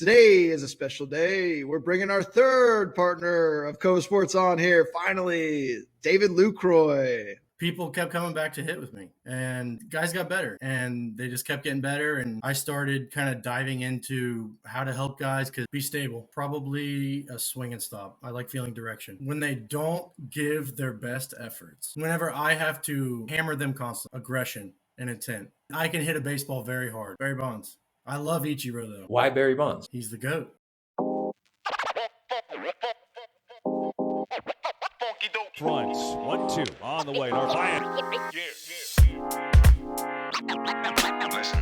Today is a special day. We're bringing our third partner of Kova Sports on here. Finally, David Lucroy. People kept coming back to hit with me, and guys got better, and they just kept getting better. And I started kind of diving into how to help guys because be stable, probably a swing and stop. I like feeling direction when they don't give their best efforts. Whenever I have to hammer them constantly, aggression and intent, I can hit a baseball very hard. Barry Bonds. I love Ichiro though. Why Barry Bonds? He's the GOAT. Fronts, 1-2 on the way. North Lion. Listen.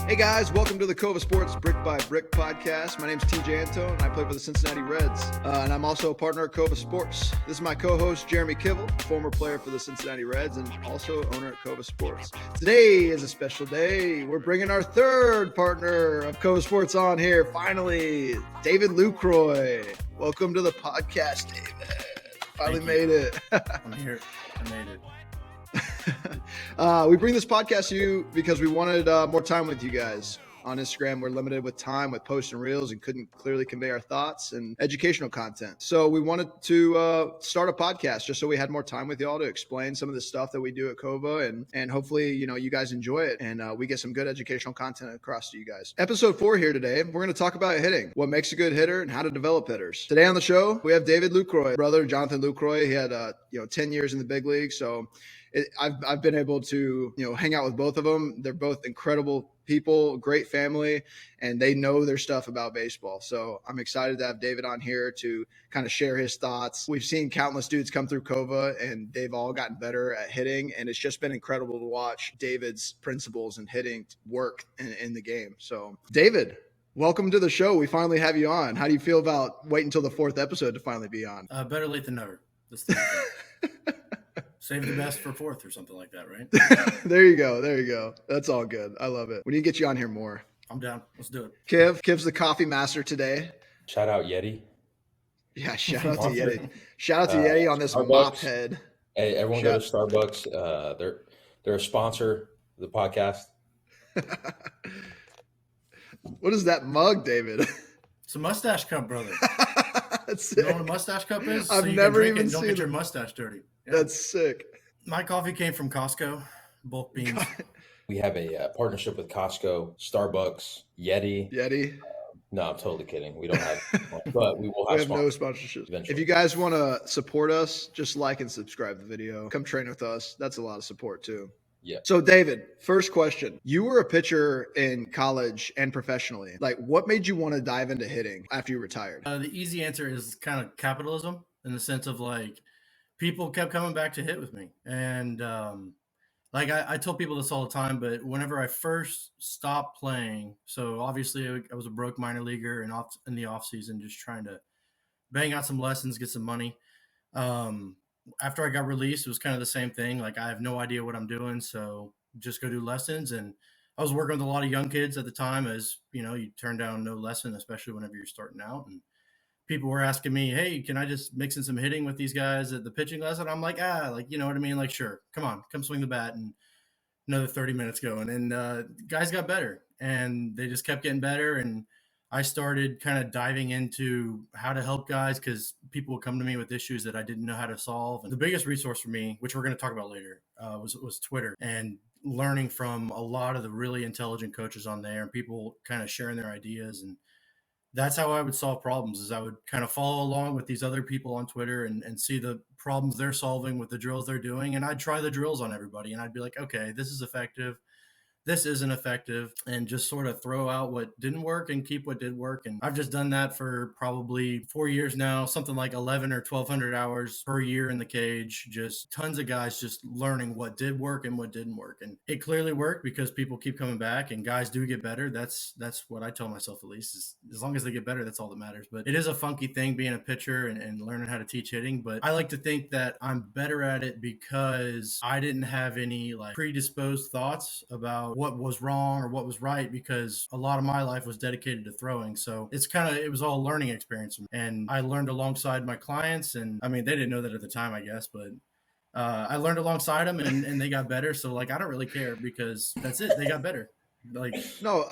Hey guys, welcome to the Kova Sports Brick by Brick podcast. My name's Tejay, Antone, and I play for the Cincinnati Reds. And I'm also a partner at Kova Sports. This is my co-host, Jeremy Kivel, former player for the Cincinnati Reds and also owner at Kova Sports. Today is a special day. We're bringing our third partner of Kova Sports on here. Finally, David Lucroy. Welcome to the podcast, David. Finally made it. I'm here. I made it. We bring this podcast to you because we wanted more time with you guys. On Instagram, we're limited with time with posts and reels and couldn't clearly convey our thoughts and educational content. So we wanted to start a podcast just so we had more time with y'all to explain some of the stuff that we do at Kova and hopefully, you guys enjoy it and we get some good educational content across to you guys. Episode 4 here today, we're going to talk about hitting, what makes a good hitter and how to develop hitters. Today on the show, we have David Lucroy, brother Jonathan Lucroy. He had 10 years in the big league, so I've been able to hang out with both of them. They're both incredible people, great family, and they know their stuff about baseball. So I'm excited to have David on here to kind of share his thoughts. We've seen countless dudes come through Kova, and they've all gotten better at hitting, and it's just been incredible to watch David's principles and hitting work in the game. So David, welcome to the show. We finally have you on. How do you feel about waiting until the 4th episode to finally be on? Better late than never. Save the best for 4th or something like that, right? There you go. That's all good. I love it. We need to get you on here more. I'm down. Let's do it. Kiv's the coffee master today. Shout out Yeti. Yeah, shout out to Yeti. Shout out to Yeti on this Starbucks. mop head. Hey, everyone go to Starbucks. They're a sponsor of the podcast. What is that mug, David? It's a mustache cup, brother. That's You know sick. what a mustache cup is? I've you can never drink it even and don't seen get your it. mustache dirty. Yeah. That's sick. My coffee came from Costco, bulk beans. We have a partnership with Costco, Starbucks, Yeti. No, I'm totally kidding. We don't have, but we will have. We have no sponsors sponsorships. eventually. If you guys want to support us, just like and subscribe the video. Come train with us. That's a lot of support too. Yeah. So David, first question. You were a pitcher in college and professionally. Like, what made you want to dive into hitting after you retired? The easy answer is kind of capitalism in the sense of like people kept coming back to hit with me. And I tell people this all the time, but whenever I first stopped playing, so obviously I was a broke minor leaguer and in the off season, just trying to bang out some lessons, get some money. After I got released, it was kind of the same thing. Like, I have no idea what I'm doing, so just go do lessons. And I was working with a lot of young kids at the time, as you turn down no lesson, especially whenever you're starting out. And people were asking me, hey, can I just mix in some hitting with these guys at the pitching lesson? I'm like, you know what I mean? Like, sure, come swing the bat. And another 30 minutes going. And guys got better, and they just kept getting better. And I started kind of diving into how to help guys because people would come to me with issues that I didn't know how to solve. And the biggest resource for me, which we're going to talk about later, was Twitter, and learning from a lot of the really intelligent coaches on there and people kind of sharing their ideas. And that's how I would solve problems, is I would kind of follow along with these other people on Twitter and see the problems they're solving with the drills they're doing. And I'd try the drills on everybody, and I'd be like, okay, this is effective. This isn't effective, and just sort of throw out what didn't work and keep what did work. And I've just done that for probably 4 years now, something like 11 or 1,200 hours per year in the cage, just tons of guys just learning what did work and what didn't work. And it clearly worked because people keep coming back and guys do get better. That's what I tell myself, at least, is as long as they get better, that's all that matters. But it is a funky thing being a pitcher and learning how to teach hitting. But I like to think that I'm better at it because I didn't have any like predisposed thoughts about what was wrong or what was right, because a lot of my life was dedicated to throwing. So it was all a learning experience. And I learned alongside my clients. And I mean, they didn't know that at the time, I guess, but I learned alongside them and they got better. So like, I don't really care because that's it. They got better. Like, no,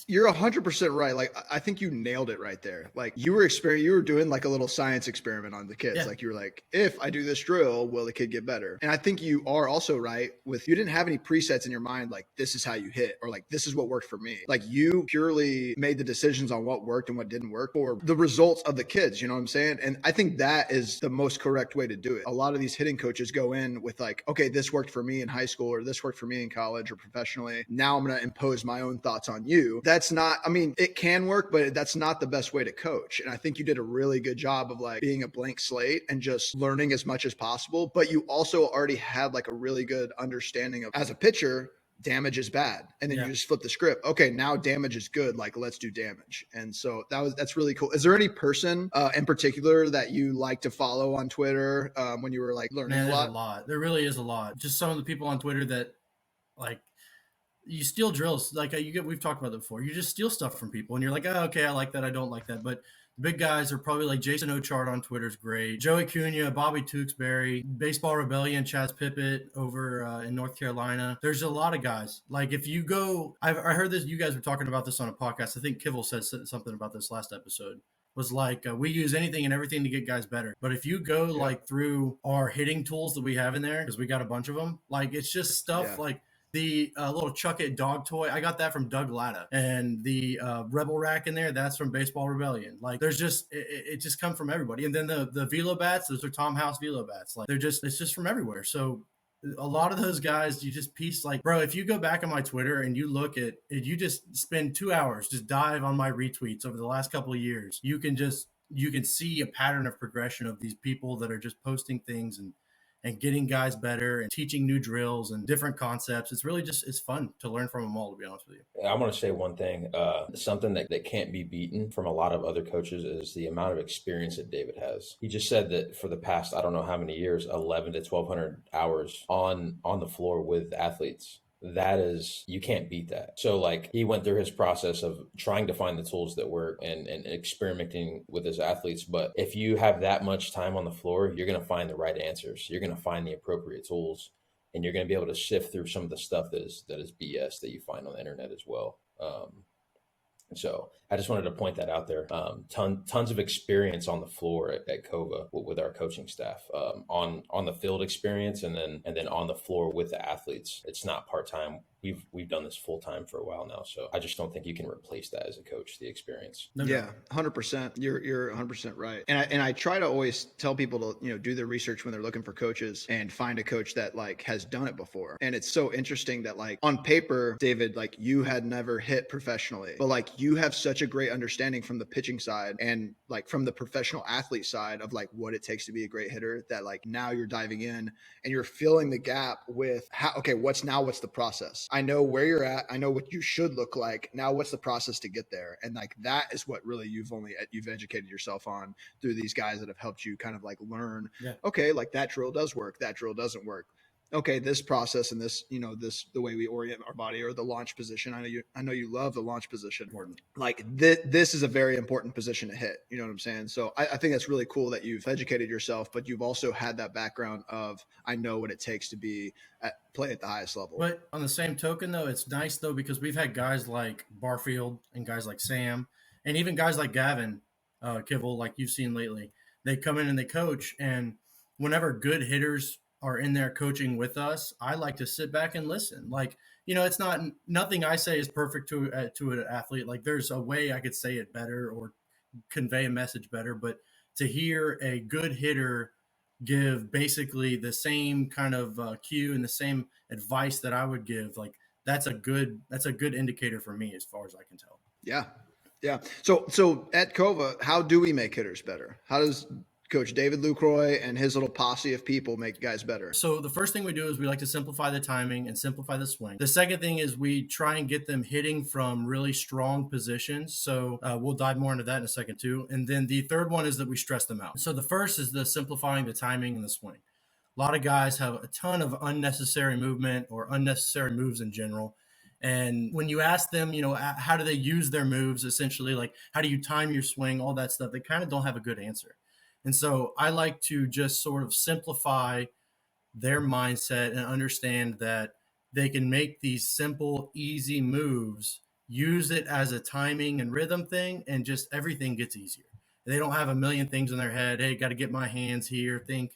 you're 100% right. Like, I think you nailed it right there. Like you were doing like a little science experiment on the kids. Yeah. Like you were like, if I do this drill, will the kid get better? And I think you are also right with, you didn't have any presets in your mind. Like this is how you hit, or like, this is what worked for me. Like you purely made the decisions on what worked and what didn't work for the results of the kids. You know what I'm saying? And I think that is the most correct way to do it. A lot of these hitting coaches go in with like, okay, this worked for me in high school, or this worked for me in college or professionally. Now I'm going to impose my own thoughts on you. That's not, I mean, it can work, but that's not the best way to coach. And I think you did a really good job of like being a blank slate and just learning as much as possible. But you also already had like a really good understanding of, as a pitcher, damage is bad. And then you just flip the script. Okay, now damage is good. Like, let's do damage. And so that's really cool. Is there any person in particular that you like to follow on Twitter when you were like learning a lot? There's a lot. There really is a lot. Just some of the people on Twitter that like, you steal drills. Like we've talked about that before. You just steal stuff from people and you're like, oh, okay, I like that. I don't like that. But the big guys are probably like Jason Ochart on Twitter is great. Joey Cunha, Bobby Tewksbury, Baseball Rebellion, Chaz Pippett over in North Carolina. There's a lot of guys. Like if you go, I heard this, you guys were talking about this on a podcast. I think Kivel said something about this last episode. Was like, we use anything and everything to get guys better. But if you go like through our hitting tools that we have in there, because we got a bunch of them, like it's just stuff like the little Chuck It dog toy. I got that from Doug Latta. And the Rebel rack in there, that's from Baseball Rebellion. Like there's just, it just comes from everybody. And then the Velo bats, those are Tom House Velo bats. Like it's just from everywhere. So a lot of those guys, you just piece like, bro, if you go back on my Twitter and you look at it, you just spend 2 hours, just dive on my retweets over the last couple of years. You can see a pattern of progression of these people that are just posting things and getting guys better and teaching new drills and different concepts. It's really just, it's fun to learn from them all, to be honest with you. I want to say one thing, something that can't be beaten from a lot of other coaches is the amount of experience that David has. He just said that for the past, I don't know how many years, 11 to 1,200 hours on the floor with athletes. That is, you can't beat that. So like he went through his process of trying to find the tools that work and experimenting with his athletes. But if you have that much time on the floor, you're going to find the right answers. You're going to find the appropriate tools, and you're going to be able to sift through some of the stuff that is BS that you find on the internet as well. So I just wanted to point that out there. Tons of experience on the floor at Kova with our coaching staff, on the field experience, and then on the floor with the athletes. It's not part-time. We've done this full-time for a while now. So I just don't think you can replace that as a coach, the experience. Yeah, 100%. You're 100% right. And I try to always tell people to, do their research when they're looking for coaches and find a coach that like has done it before. And it's so interesting that like on paper, David, like you had never hit professionally, but like you have such a great understanding from the pitching side and like from the professional athlete side of like what it takes to be a great hitter, that like now you're diving in and you're filling the gap with what's the process? I know where you're at. I know what you should look like. Now what's the process to get there? And like, that is what really you've educated yourself on through these guys that have helped you kind of like learn, okay, like that drill does work. That drill doesn't work. Okay, this process and this, the way we orient our body, or the launch position. I know you love the launch position. Important. Like this is a very important position to hit. You know what I'm saying? So I think that's really cool that you've educated yourself, but you've also had that background of, I know what it takes to play at the highest level. But on the same token though, it's nice though, because we've had guys like Barfield and guys like Sam, and even guys like Gavin Kivel, like you've seen lately. They come in and they coach, and whenever good hitters are in there coaching with us, I like to sit back and listen. Like, it's nothing I say is perfect to an athlete. Like there's a way I could say it better or convey a message better, but to hear a good hitter give basically the same kind of cue and the same advice that I would give, like that's a good indicator for me as far as I can tell. Yeah. So at Kova, how do we make hitters better? How does Coach David Lucroy and his little posse of people make guys better? So the first thing we do is we like to simplify the timing and simplify the swing. The second thing is we try and get them hitting from really strong positions. So we'll dive more into that in a second too. And then the third one is that we stress them out. So the first is the simplifying the timing and the swing. A lot of guys have a ton of unnecessary movement or unnecessary moves in general. And when you ask them, how do they use their moves, essentially, like how do you time your swing, all that stuff, they kind of don't have a good answer. And so I like to just sort of simplify their mindset and understand that they can make these simple, easy moves, use it as a timing and rhythm thing, and just everything gets easier. They don't have a million things in their head. Hey, got to get my hands here, think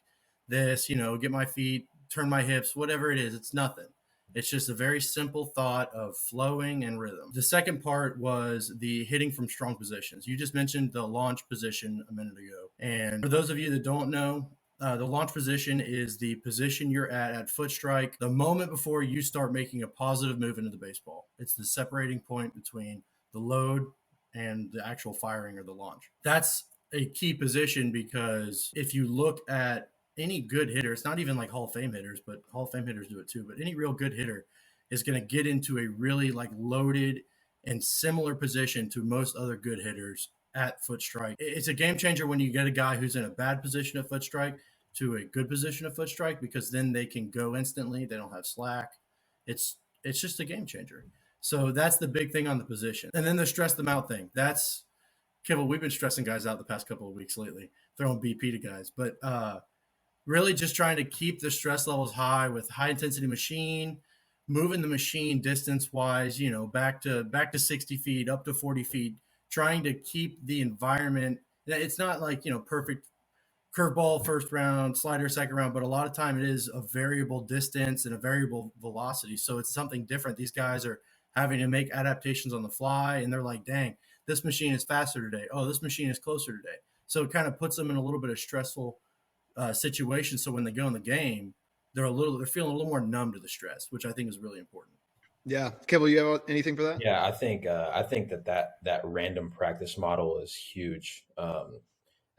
this, get my feet, turn my hips, whatever it is. It's nothing. It's just a very simple thought of flowing and rhythm. The second part was the hitting from strong positions. You just mentioned the launch position a minute ago. And for those of you that don't know, the launch position is the position you're at foot strike the moment before you start making a positive move into the baseball. It's the separating point between the load and the actual firing or the launch. That's a key position because if you look at any good hitter, it's not even like Hall of Fame hitters, but Hall of Fame hitters do it too. But any real good hitter is going to get into a really like loaded and similar position to most other good hitters at foot strike. It's a game changer when you get a guy who's in a bad position of foot strike to a good position of foot strike, because then they can go instantly. They don't have slack. It's just a game changer. So that's the big thing on the position. And then the stress them out thing. That's Kivel. We've been stressing guys out the past couple of weeks lately, throwing BP to guys, but really just trying to keep the stress levels high with high intensity machine, moving the machine distance wise, back to 60 feet, up to 40 feet, trying to keep the environment. It's not like, perfect curveball first round, slider second round, but a lot of time it is a variable distance and a variable velocity. So it's something different. These guys are having to make adaptations on the fly, and they're like, dang, this machine is faster today. Oh, this machine is closer today. So it kind of puts them in a little bit of stressful situation. So when they go in the game, they're feeling a little more numb to the stress, which I think is really important. Yeah. Kivel, you have anything for that? Yeah, I think that random practice model is huge.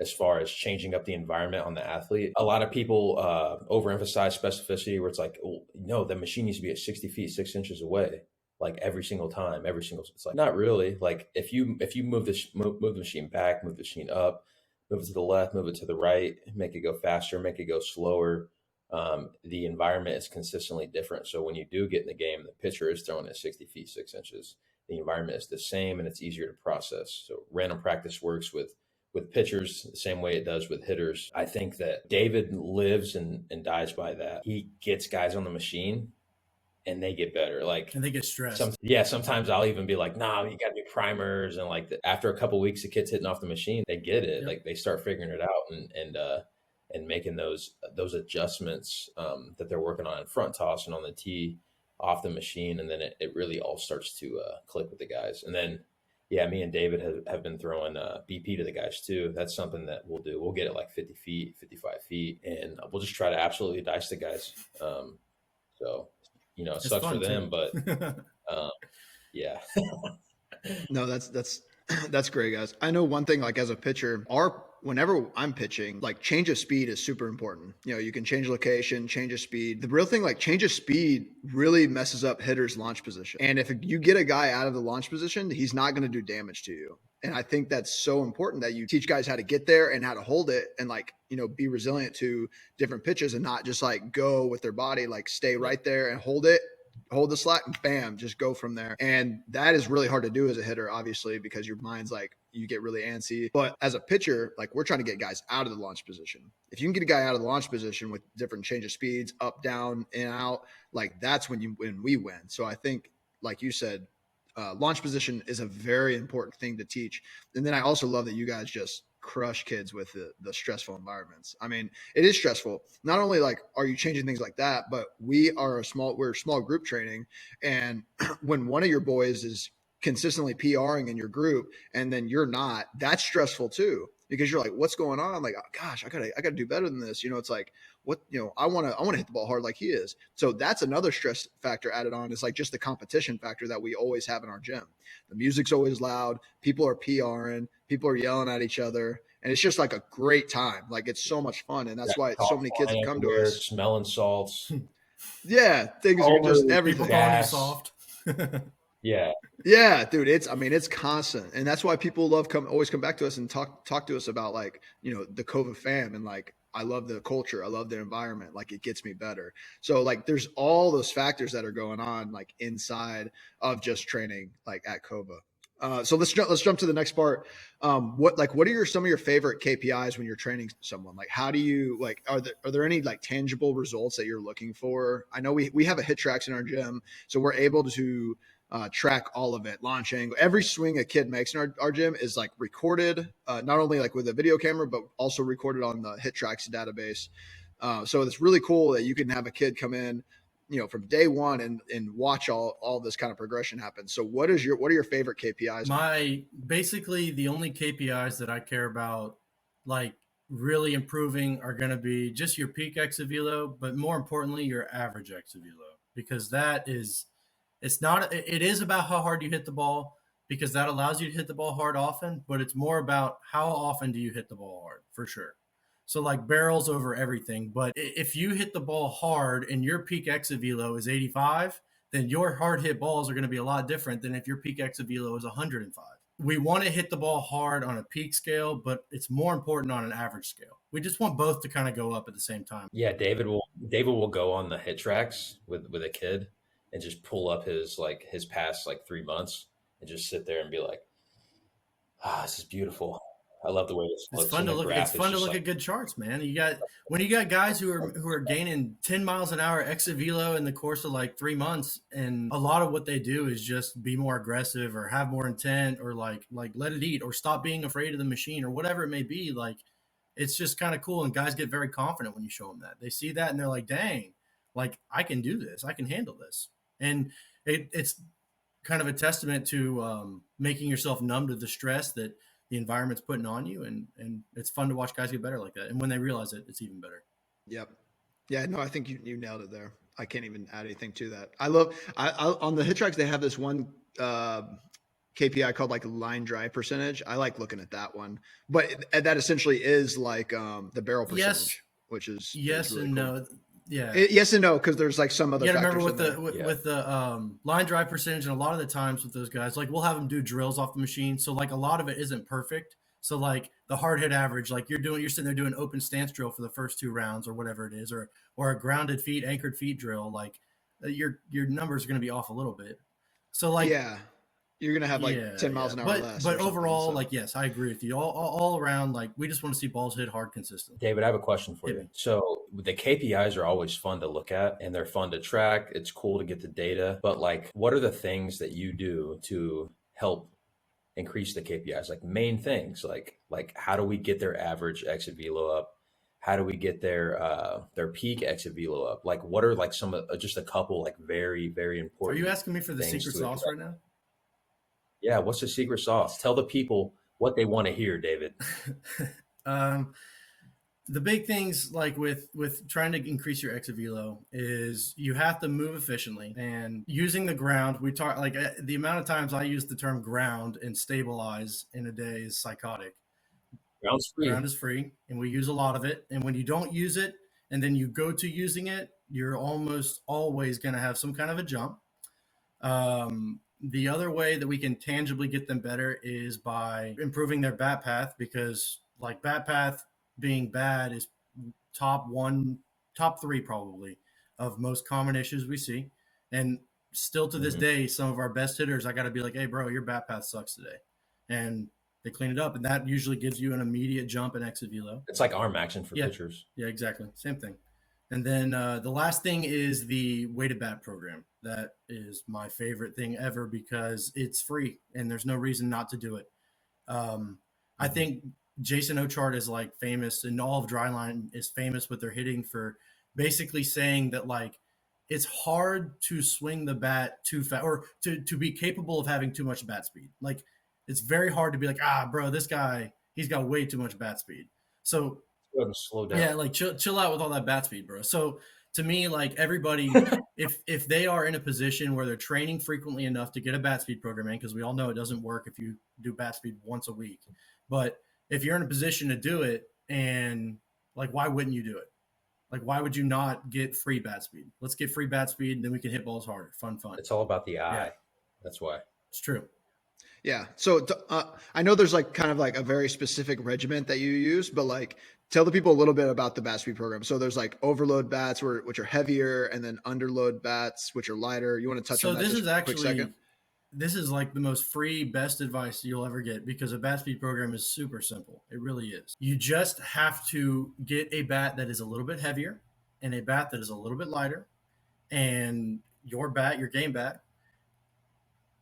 As far as changing up the environment on the athlete, a lot of people overemphasize specificity, where it's like, oh, no, the machine needs to be at 60 feet, 6 inches away, like every single time, it's like, not really. Like if you move the machine back, move the machine up, move it to the left, move it to the right, make it go faster, make it go slower. The environment is consistently different. So when you do get in the game, the pitcher is throwing at 60 feet, 6 inches. The environment is the same and it's easier to process. So random practice works with pitchers the same way it does with hitters. I think that David lives and dies by that. He gets guys on the machine and they get better. And they get stressed. Sometimes I'll even be like, nah, you got to do primers. And after a couple of weeks, the kid's hitting off the machine, they get it. Yep. Like they start figuring it out and making those adjustments that they're working on in front toss and on the tee off the machine. And then it really all starts to click with the guys. And then, yeah, me and David have been throwing BP to the guys too. That's something that we'll do. We'll get it like 50 feet, 55 feet, and we'll just try to absolutely dice the guys. So, it sucks for them, but yeah. No, that's great, guys. I know one thing, like as a pitcher, whenever I'm pitching, like change of speed is super important. You can change location, change of speed. The real thing, like change of speed really messes up hitters' launch position. And if you get a guy out of the launch position, he's not going to do damage to you. And I think that's so important that you teach guys how to get there and how to hold it and be resilient to different pitches and not just like go with their body, like stay right there and hold the slack and bam, just go from there. And that is really hard to do as a hitter, obviously, because your mind's like, you get really antsy. But as a pitcher, like we're trying to get guys out of the launch position. If you can get a guy out of the launch position with different change of speeds, up, down, in, out, like that's when we win. So I think, like you said, launch position is a very important thing to teach. And then I also love that you guys just crush kids with the stressful environments. I mean, it is stressful. Not only like are you changing things like that, but we're small group training. And when one of your boys is consistently PRing in your group and then you're not, that's stressful too, because you're like, what's going on? I'm like, oh, gosh, I gotta do better than this. It's like, what, I want to hit the ball hard like he is. So that's another stress factor added on. It's like just the competition factor that we always have in our gym. The music's always loud. People are PRing, people are yelling at each other. And it's just like a great time. Like it's so much fun. And that's why so many kids have come to us. Smelling salts. Yeah. Things are just everything. People calling you soft. Yeah, dude, it's constant. And that's why people always come back to us and talk to us about like, the Kova fam and like I love the culture. I love the environment. Like it gets me better. So like there's all those factors that are going on like inside of just training like at Kova. So let's jump to the next part. What are some of your favorite KPIs when you're training someone? Like how do you like are there any like tangible results that you're looking for? I know we have a hit tracks in our gym, so we're able to track all of it, launch angle, every swing a kid makes in our gym is like recorded, not only like with a video camera, but also recorded on the hit tracks database. So it's really cool that you can have a kid come in, from day one and watch all this kind of progression happen. So what are your favorite KPIs? Basically the only KPIs that I care about, like really improving, are going to be just your peak exit velo, but more importantly, your average exit velo, because it is about how hard you hit the ball, because that allows you to hit the ball hard often, but it's more about how often do you hit the ball hard, for sure. So like barrels over everything. But if you hit the ball hard and your peak exit velo is 85, then your hard hit balls are going to be a lot different than if your peak exit velo is 105. We want to hit the ball hard on a peak scale, but it's more important on an average scale. We just want both to kind of go up at the same time. Yeah, David will go on the hit tracks with a kid and just pull up his past like 3 months and just sit there and be like, this is beautiful. I love the way this looks. It's fun to look. It's fun to look at good charts, man. When you got guys who are gaining 10 miles an hour exit velo in the course of like 3 months, and a lot of what they do is just be more aggressive or have more intent or like let it eat or stop being afraid of the machine or whatever it may be. Like it's just kind of cool, and guys get very confident when you show them that. They see that and they're like, "Dang, like I can do this. I can handle this." And it's kind of a testament to making yourself numb to the stress that the environment's putting on you, and it's fun to watch guys get better like that. And when they realize it, it's even better. Yep. Yeah, no, I think you nailed it there. I can't even add anything to that. I on the hit tracks, they have this one KPI called like line drive percentage. I like looking at that one, but that essentially is like the barrel percentage, yes, which is yes really and cool. no. Yeah. Yes and no, because there's like some other. You got to factors remember with the line drive percentage, and a lot of the times with those guys, like we'll have them do drills off the machine, so like a lot of it isn't perfect. So like the hard hit average, like you're sitting there doing open stance drill for the first 2 rounds or whatever it is, or a grounded feet, anchored feet drill, like your numbers are going to be off a little bit. So like you're going to have like 10 miles an hour less. But overall, like, yes, I agree with you. All around, like, we just want to see balls hit hard consistently. David, I have a question for you. So the KPIs are always fun to look at and they're fun to track. It's cool to get the data. But, like, what are the things that you do to help increase the KPIs? Like, main things, like how do we get their average exit velo up? How do we get their peak exit velo up? Like, what are, like, just a couple, like, very, very important. Are you asking me for the secret sauce right now? Yeah, what's the secret sauce? Tell the people what they want to hear, David. The big things, like with trying to increase your exit velo, is you have to move efficiently and using the ground. We talk like the amount of times I use the term ground and stabilize in a day is psychotic. Ground is free, and we use a lot of it. And when you don't use it, and then you go to using it, you're almost always going to have some kind of a jump. The other way that we can tangibly get them better is by improving their bat path, because like bat path being bad is top 3 probably of most common issues we see. And still to this day, some of our best hitters, I got to be like, hey bro, your bat path sucks today. And they clean it up. And that usually gives you an immediate jump in exit velo. It's like arm action for pitchers. Yeah, exactly. Same thing. And then the last thing is the weighted bat program. That is my favorite thing ever because it's free and there's no reason not to do it. I think Jason Ochart is like famous, and all of Dryline is famous with their hitting for basically saying that like it's hard to swing the bat too fast or to be capable of having too much bat speed. Like it's very hard to be like, bro, this guy, he's got way too much bat speed. So slow down. Yeah, like chill out with all that bat speed, bro. So to me, like everybody, if they are in a position where they're training frequently enough to get a bat speed program in, because we all know it doesn't work if you do bat speed once a week. But if you're in a position to do it, and like, why wouldn't you do it? Like, why would you not get free bat speed? Let's get free bat speed, and then we can hit balls harder. Fun. It's all about the eye. Yeah. That's why. It's true. Yeah. So I know there's like kind of like a very specific regiment that you use, but like tell the people a little bit about the bat speed program. So there's like overload bats which are heavier, and then underload bats which are lighter. You want to touch So on that this just is for a quick second? actually this is like the most free, best advice you'll ever get because a bat speed program is super simple. It really is. You just have to get a bat that is a little bit heavier and a bat that is a little bit lighter, and your game bat,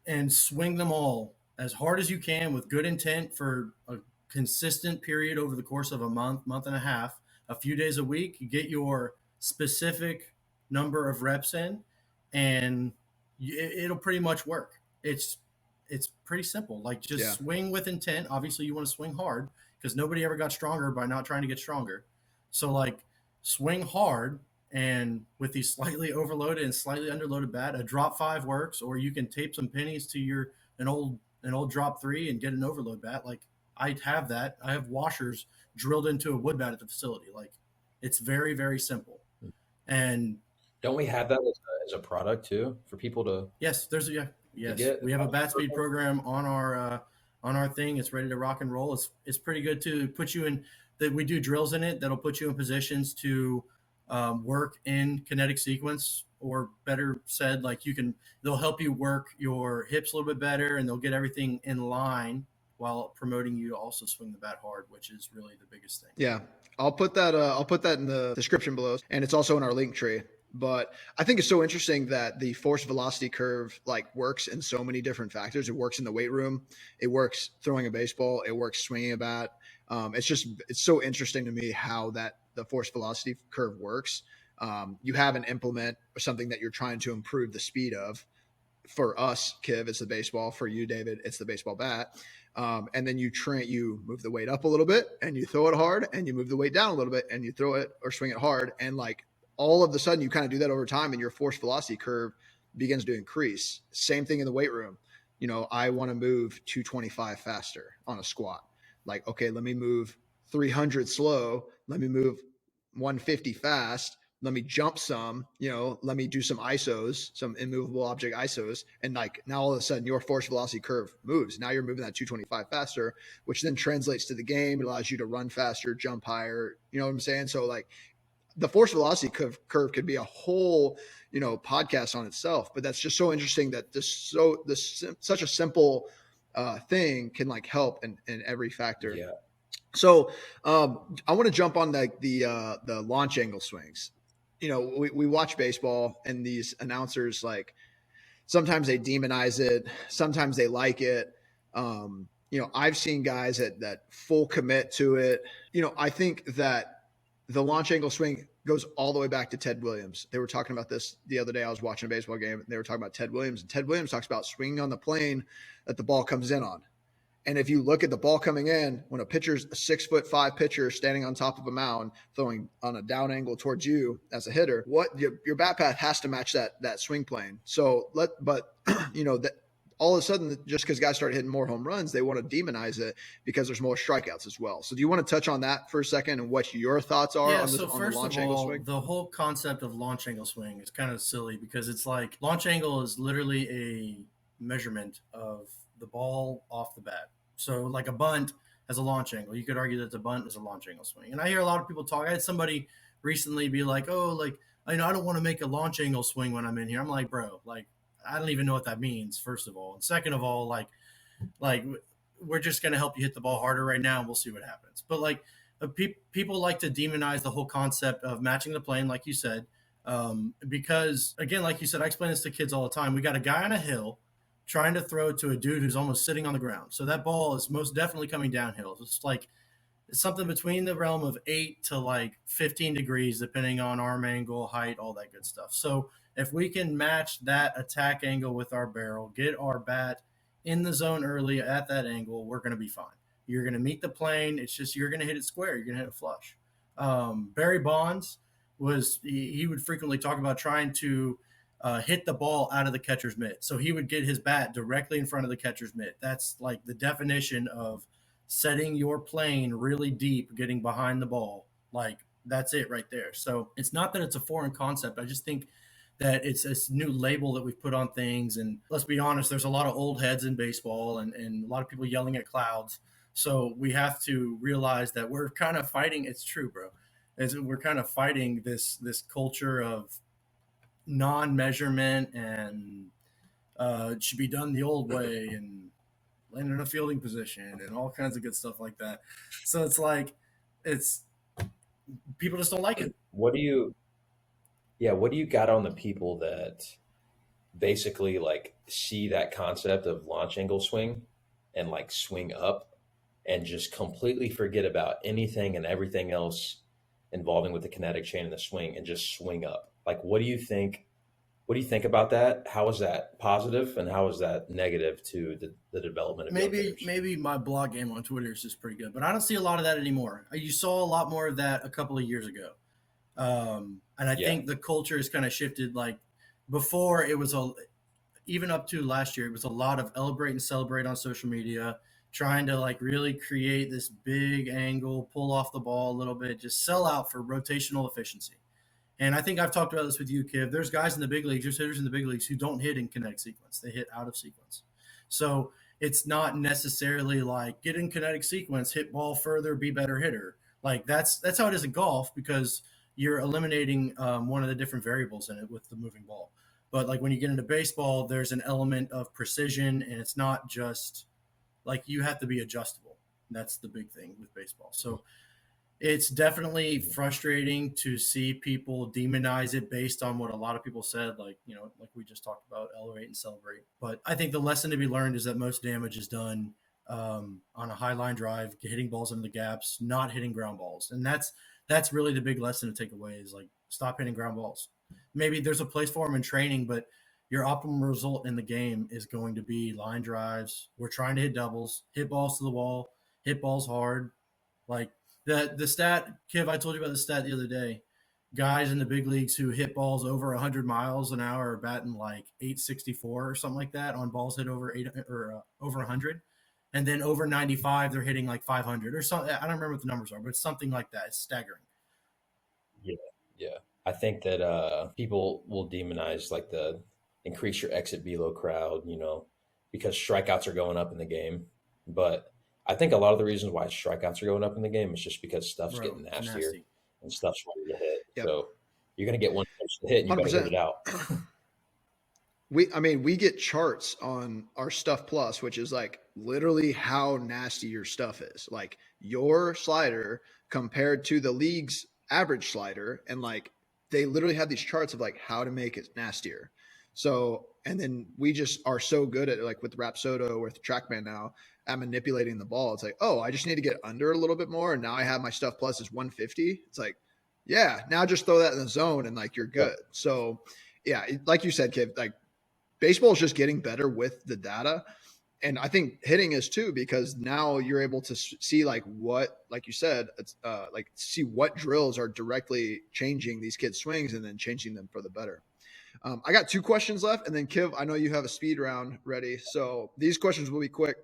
and swing them all as hard as you can with good intent for a consistent period over the course of a month and a half, a few days a week. You get your specific number of reps in, and it'll pretty much work. It's pretty simple. Like just Yeah. swing with intent. Obviously, you want to swing hard because nobody ever got stronger by not trying to get stronger. So like swing hard, and with these slightly overloaded and slightly underloaded bat, a drop 5 works, or you can tape some pennies to your an old drop 3 and get an overload bat. Like I have that. I have washers drilled into a wood bat at the facility. Like it's very very simple. And Don't we have that as a product too for people to yes, yes, get? we have a bat speed program on our thing. It's ready to rock and roll. It's pretty good to put you in that. We do drills in it that'll put you in positions to work in kinetic sequence, or better said, like they'll help you work your hips a little bit better, and they'll get everything in line while promoting you to also swing the bat hard, which is really the biggest thing. Yeah. I'll put that in the description below, and it's also in our link tree. But I think it's so interesting that the force velocity curve like works in so many different factors. It works in the weight room. It works throwing a baseball. It works swinging a bat. It's so interesting to me how the force velocity curve works. You have an implement or something that you're trying to improve the speed of. For us, Kiv, it's the baseball. For you, David, it's the baseball bat. And then you move the weight up a little bit and you throw it hard, and you move the weight down a little bit and you throw it or swing it hard. And like all of a sudden you kind of do that over time, and your force velocity curve begins to increase. Same thing in the weight room. I want to move 225 faster on a squat. Like, okay, let me move 300 slow. Let me move 150 fast. Let me jump some, let me do some ISOs, some immovable object ISOs. And like now all of a sudden your force velocity curve moves. Now you're moving that 225 faster, which then translates to the game. It allows you to run faster, jump higher. You know what I'm saying? So like the force velocity curve could be a whole, podcast on itself, but that's just so interesting that such a simple thing can like help in every factor. Yeah. So I want to jump on like the launch angle swings. We watch baseball, and these announcers, like, sometimes they demonize it, sometimes they like it. I've seen guys that full commit to it. I think that the launch angle swing goes all the way back to Ted Williams. They were talking about this the other day. I was watching a baseball game, and they were talking about Ted Williams, and Ted Williams talks about swinging on the plane that the ball comes in on. And if you look at the ball coming in, when a 6'5" pitcher standing on top of a mound throwing on a down angle towards you as a hitter, your bat path has to match that swing plane. So that all of a sudden, just because guys start hitting more home runs, they want to demonize it because there's more strikeouts as well. So do you want to touch on that for a second and what your thoughts are on the launch angle swing? The whole concept of launch angle swing is kind of silly because it's like launch angle is literally a measurement of the ball off the bat. So like a bunt has a launch angle. You could argue that the bunt is a launch angle swing. And I hear a lot of people talk. I had somebody recently be like, oh, like, I don't want to make a launch angle swing when I'm in here. I'm like, bro, like, I don't even know what that means, first of all. And second of all, like we're just going to help you hit the ball harder right now, and we'll see what happens. But like people like to demonize the whole concept of matching the plane, like you said, because again, like you said, I explain this to kids all the time. We got a guy on a hill trying to throw to a dude who's almost sitting on the ground. So that ball is most definitely coming downhill. It's something between the realm of 8 to like 15 degrees, depending on arm angle, height, all that good stuff. So if we can match that attack angle with our barrel, get our bat in the zone early at that angle, we're going to be fine. You're going to meet the plane. It's just you're going to hit it square. You're going to hit it flush. Barry Bonds he would frequently talk about trying to hit the ball out of the catcher's mitt. So he would get his bat directly in front of the catcher's mitt. That's like the definition of setting your plane really deep, getting behind the ball. Like that's it right there. So it's not that it's a foreign concept. I just think that it's this new label that we've put on things. And let's be honest, there's a lot of old heads in baseball and a lot of people yelling at clouds. So we have to realize that we're kind of fighting. It's true, bro. We're kind of fighting this culture of non-measurement and it should be done the old way and land in a fielding position and all kinds of good stuff like that. So it's like it's people just don't like it. What do you got on the people that basically like see that concept of launch angle swing and like swing up and just completely forget about anything and everything else involving with the kinetic chain and the swing and just swing up? Like, what do you think about that? How is that positive and how is that negative to the development of young hitters? Maybe my blog game on Twitter is just pretty good, but I don't see a lot of that anymore. You saw a lot more of that a couple of years ago. And I think the culture has kind of shifted. Like before it was even up to last year, it was a lot of celebrate and celebrate on social media, trying to like really create this big angle, pull off the ball a little bit, just sell out for rotational efficiency. And I think I've talked about this with you, Kiv. There's guys in the big leagues, there's hitters in the big leagues who don't hit in kinetic sequence. They hit out of sequence. So it's not necessarily like get in kinetic sequence, hit ball further, be better hitter. Like that's how it is in golf because you're eliminating one of the different variables in it with the moving ball. But like when you get into baseball, there's an element of precision and it's not just like you have to be adjustable. That's the big thing with baseball. So it's definitely frustrating to see people demonize it based on what a lot of people said, like, you know, like we just talked about, elevate and celebrate. But I think the lesson to be learned is that most damage is done on a high line drive, hitting balls into the gaps, not hitting ground balls. And that's really the big lesson to take away is like stop hitting ground balls. Maybe there's a place for them in training, but your optimal result in the game is going to be line drives. We're trying to hit doubles, hit balls to the wall, hit balls hard. Like the stat, Kiv, I told you about the stat the other day. Guys in the big leagues who hit balls over 100 miles an hour are batting like 864 or something like that on balls hit over over 100. And then over 95, they're hitting like 500 or something. I don't remember what the numbers are, but it's something like that. It's staggering. Yeah. I think that people will demonize like the increase your exit velo crowd, you know, because strikeouts are going up in the game. But I think a lot of the reasons why strikeouts are going up in the game is just because stuff's getting nastier and stuff's ready to hit. Yep. So you're going to get one pitch to hit and you better hit it out. We get charts on our Stuff Plus, which is like literally how nasty your stuff is. Like your slider compared to the league's average slider. And like, they literally have these charts of like how to make it nastier. So, and then we just are so good at like with Rapsodo or with TrackMan now at manipulating the ball. It's like, oh, I just need to get under a little bit more. And now I have my Stuff Plus is 150. It's like, yeah, now just throw that in the zone and like, you're good. So yeah, like you said, Kid, like baseball is just getting better with the data. And I think hitting is too, because now you're able to see like what, like you said, like see what drills are directly changing these kids' swings and then changing them for the better. I got 2 questions left, and then Kiv, I know you have a speed round ready, so these questions will be quick.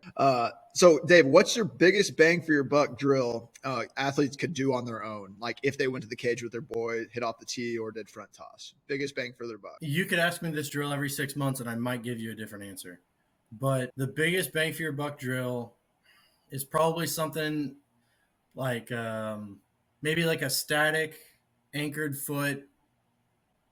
So Dave, what's your biggest bang for your buck drill athletes could do on their own? Like if they went to the cage with their boy, hit off the tee, or did front toss? Biggest bang for their buck. You could ask me this drill every 6 months, and I might give you a different answer. But the biggest bang for your buck drill is probably something like maybe like a static anchored foot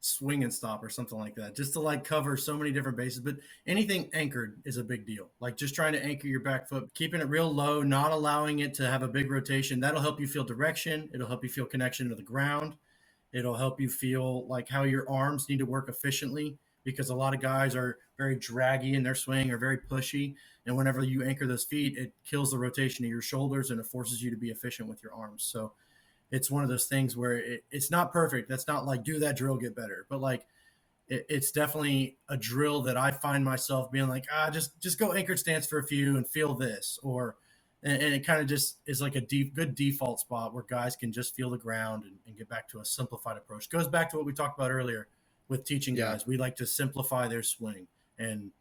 swing and stop or something like that, just to like cover so many different bases. But anything anchored is a big deal. Like just trying to anchor your back foot, keeping it real low, not allowing it to have a big rotation. That'll help you feel direction. It'll help you feel connection to the ground. It'll help you feel like how your arms need to work efficiently, because a lot of guys are very draggy in their swing or very pushy. And whenever you anchor those feet, it kills the rotation of your shoulders and it forces you to be efficient with your arms. So it's one of those things where it's not perfect. That's not like do that drill, get better. But like it's definitely a drill that I find myself being like, just go anchored stance for a few and feel this. And it kind of just is like a good default spot where guys can just feel the ground and get back to a simplified approach. Goes back to what we talked about earlier with teaching guys. We like to simplify their swing, and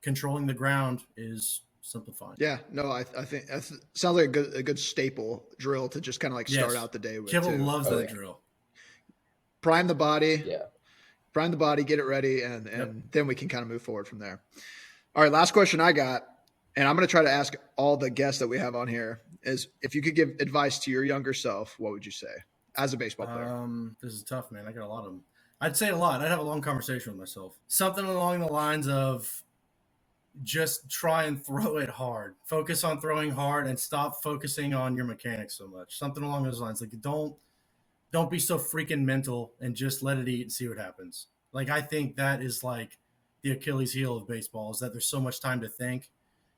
controlling the ground is simplifying. Yeah, no, I think that sounds like a good staple drill to just kind of like start out the day with. Kivel loves that drill. Prime the body. Yeah. prime the body, get it ready, and then we can kind of move forward from there. All right, last question I got, and I'm going to try to ask all the guests that we have on here, is if you could give advice to your younger self, what would you say as a baseball player? This is tough, man. I got a lot of them. I'd say a lot. I'd have a long conversation with myself. Something along the lines of just try and throw it hard. Focus on throwing hard and stop focusing on your mechanics so much. Something along those lines. Like don't be so freaking mental and just let it eat and see what happens. Like I think that is like the Achilles heel of baseball is that there's so much time to think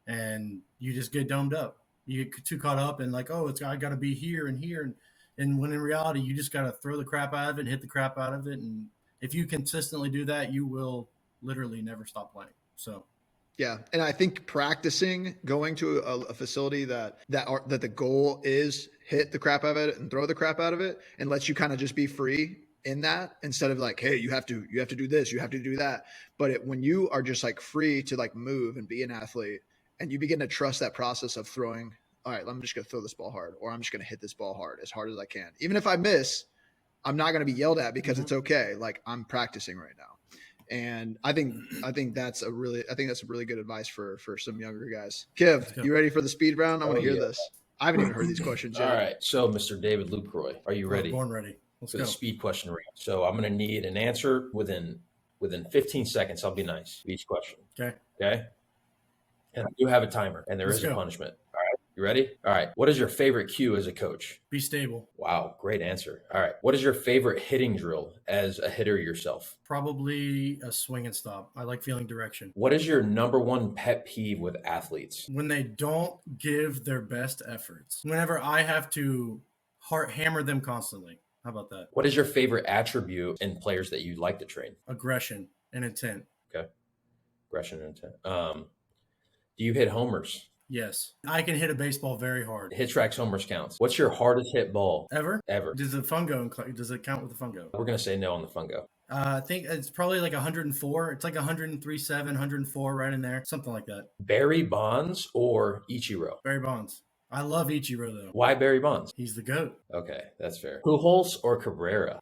and you just get domed up. You get too caught up in like, oh, I got to be here and here. And when in reality, you just got to throw the crap out of it and hit the crap out of it. And if you consistently do that, you will literally never stop playing. So, yeah. And I think practicing going to a facility that the goal is hit the crap out of it and throw the crap out of it and lets you kind of just be free in that instead of like, hey, you have to do this, you have to do that. But when you are just like free to like move and be an athlete and you begin to trust that process of throwing, all right, I'm just going to throw this ball hard, or I'm just going to hit this ball hard as I can. Even if I miss, I'm not going to be yelled at because it's okay. Like I'm practicing right now. And I think that's a really good advice for some younger guys. Kiv, you ready for the speed round? I want to hear this. I haven't even heard these questions yet. All right. So Mr. David Lucroy, are you ready? Born ready. Let's for go. the speed question round. So I'm going to need an answer within 15 seconds. I'll be nice. Each question. Okay. And I do have a timer, and there is a punishment. All right. You ready? All right. What is your favorite cue as a coach? Be stable. Wow. Great answer. All right. What is your favorite hitting drill as a hitter yourself? Probably a swing and stop. I like feeling direction. What is your number one pet peeve with athletes? When they don't give their best efforts. Whenever I have to hammer them constantly. How about that? What is your favorite attribute in players that you like to train? Aggression and intent. Okay. Aggression and intent. Do you hit homers? Yes. I can hit a baseball very hard. HitTrax homers counts. What's your hardest hit ball? Ever? Ever. Does it count with the fungo? We're going to say no on the fungo. I think it's probably like 104. It's like 103.7, 104, right in there. Something like that. Barry Bonds or Ichiro? Barry Bonds. I love Ichiro, though. Why Barry Bonds? He's the GOAT. Okay, that's fair. Pujols or Cabrera?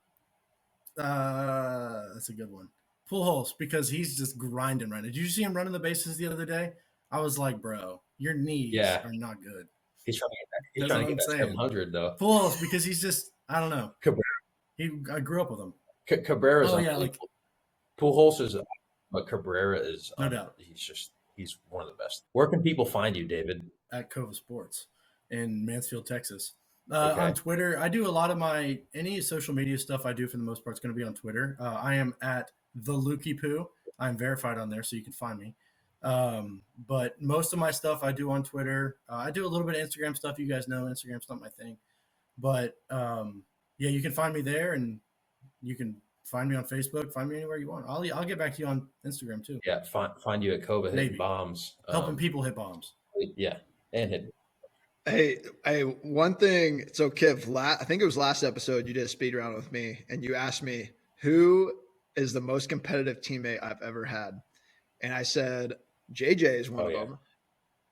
That's a good one. Pujols, because he's just grinding right now. Did you see him running the bases the other day? I was like, bro, your knees are not good. He's trying to get that 700, though. Pujols, because he's just, I don't know. Cabrera. I grew up with him. Cabrera's Pujols is, but Cabrera is no doubt. He's one of the best. Where can people find you, David? At Kova Sports in Mansfield, Texas. On Twitter, I do a lot of any social media stuff I do for the most part is going to be on Twitter. I am at the Lukey Poo. I'm verified on there, so you can find me. But most of my stuff I do on Twitter. I do a little bit of Instagram stuff. You guys know Instagram's not my thing. But you can find me there, and you can find me on Facebook. Find me anywhere you want. I'll get back to you on Instagram too. Yeah, find you at Kova hitting bombs. Helping people hit bombs. Yeah, and hit. Hey, one thing. So, Kiv, I think it was last episode you did a speed round with me, and you asked me who is the most competitive teammate I've ever had, and I said JJ is one of them,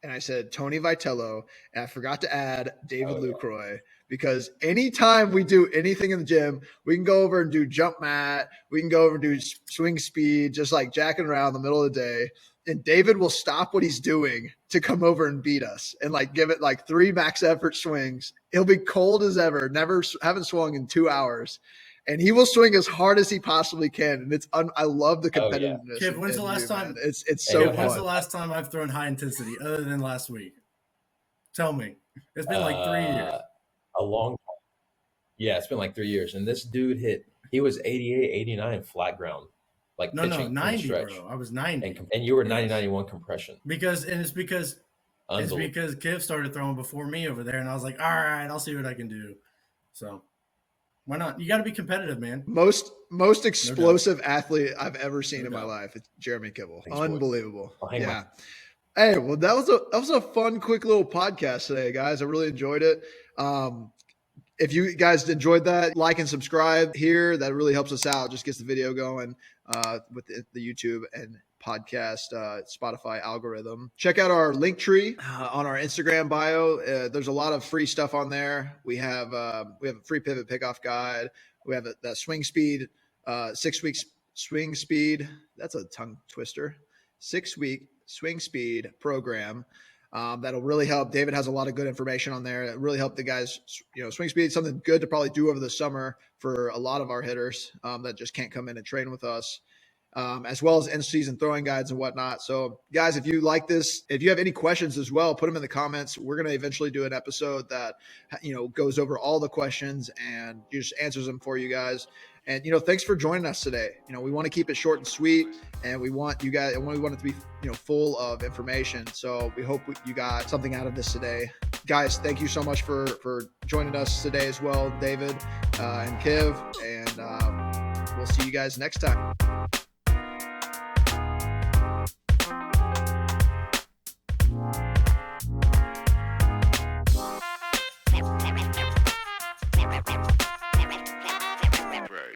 and I said Tony Vitello, and I forgot to add David Lucroy because anytime we do anything in the gym, we can go over and do jump mat, we can go over and do swing speed, just like jacking around in the middle of the day. And David will stop what he's doing to come over and beat us and like give it like 3 max effort swings. He'll be cold as ever, haven't swung in 2 hours. And he will swing as hard as he possibly can. And I love the competitiveness. Kiv, when's the last time? It's so fun. When's the last time I've thrown high intensity other than last week? Tell me. It's been like 3 years. A long time. Yeah, it's been like 3 years. And this dude he was 88, 89 flat ground. Like no, 90, bro. I was 90. And you were 90-91 compression. Because Kiv started throwing before me over there, and I was like, all right, I'll see what I can do. So why not? You got to be competitive, man. Most explosive athlete I've ever seen in my life. It's Jeremy Kivel. Unbelievable. Yeah. Hey, well, that was a fun, quick little podcast today, guys. I really enjoyed it. If you guys enjoyed that, like and subscribe here. That really helps us out. Just gets the video going with the YouTube and podcast Spotify algorithm. Check out our link tree on our Instagram bio. There's a lot of free stuff on there. We have a free pivot pickoff guide. We have that swing speed 6 weeks swing speed. That's a tongue twister. 6-week swing speed program. That'll really help. David has a lot of good information on there. That really help the guys, swing speed, something good to probably do over the summer for a lot of our hitters that just can't come in and train with us, as well as in-season throwing guides and whatnot. So guys, if you like this, if you have any questions as well, put them in the comments. We're going to eventually do an episode that, goes over all the questions and just answers them for you guys. And, thanks for joining us today. We want to keep it short and sweet, and we want you guys, and we want it to be, full of information. So we hope you got something out of this today. Guys, thank you so much for joining us today as well, David and Kiv, and we'll see you guys next time.